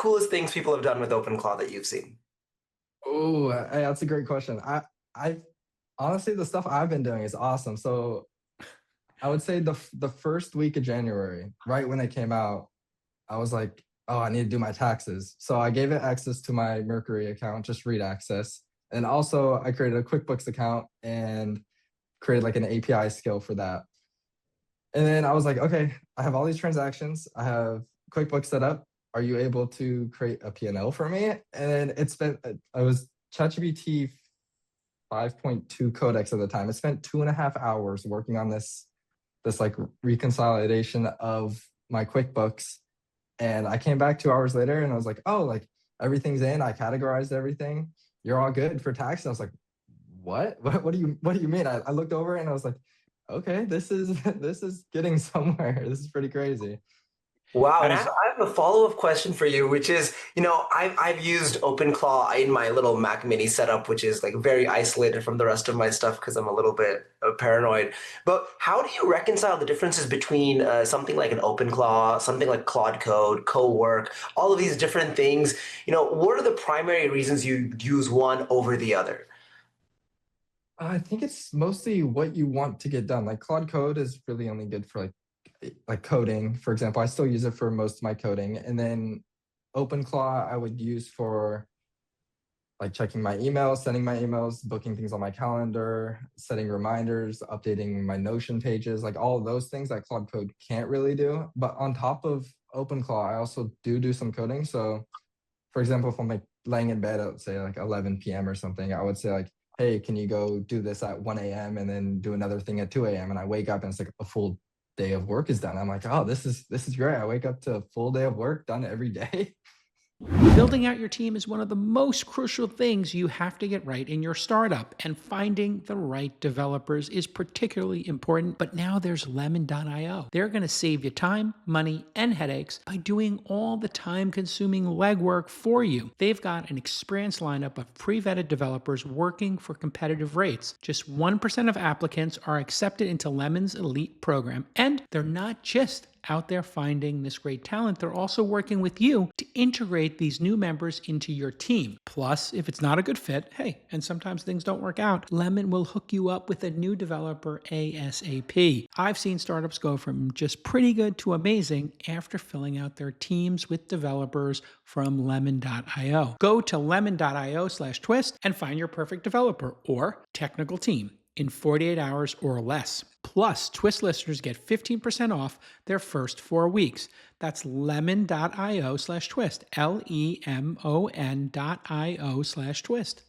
coolest things people have done with OpenClaw that you've seen? Oh, hey, that's a great question. I honestly, the stuff I've been doing is awesome. So I would say the first week of January, right when it came out, I was like, oh, I need to do my taxes. So I gave it access to my Mercury account, just read access. And also I created a QuickBooks account and created like an API skill for that. And then I was like, okay, I have all these transactions. I have QuickBooks set up. Are you able to create a P&L for me? And then I was ChatGPT 5.2 codex at the time. I spent 2.5 hours working on this like reconsolidation of my QuickBooks. And I came back 2 hours later and I was like, oh, like everything's in. I categorized everything. You're all good for tax. And I was like, what? What do you mean? I looked over and I was like, okay, this is this is getting somewhere. This is pretty crazy. Wow, and I Was I have a follow-up question for you, which is, I've used OpenClaw in my little Mac Mini setup, which is like very isolated from the rest of my stuff because I'm a little bit paranoid. But how do you reconcile the differences between something like an OpenClaw, something like Claude Code, CoWork, all of these different things? What are the primary reasons you use one over the other? I think it's mostly what you want to get done. Like Claude Code is really only good for like coding, for example. I still use it for most of my coding. And then OpenClaw I would use for like checking my emails, sending my emails, booking things on my calendar, setting reminders, updating my Notion pages, like all of those things that Claude Code can't really do. But on top of OpenClaw, I also do some coding. So for example, if I'm like laying in bed at say like 11 p.m. or something, I would say like, hey, can you go do this at 1 a.m. and then do another thing at 2 a.m. And I wake up and it's like a full day of work is done. I'm like, oh, this is great. I wake up to a full day of work done every day. Building out your team is one of the most crucial things you have to get right in your startup, and finding the right developers is particularly important. But now there's Lemon.io. They're going to save you time, money, and headaches by doing all the time consuming legwork for you. They've got an experienced lineup of pre vetted developers working for competitive rates. Just 1% of applicants are accepted into Lemon's elite program, and they're not just out there finding this great talent, they're also working with you to integrate these new members into your team. Plus, if it's not a good fit, hey, and sometimes things don't work out, Lemon will hook you up with a new developer ASAP. I've seen startups go from just pretty good to amazing after filling out their teams with developers from lemon.io. Go to lemon.io/twist and find your perfect developer or technical team in 48 hours or less. Plus, Twist listeners get 15% off their first 4 weeks. That's lemon.io/twist, LEMON.io/twist.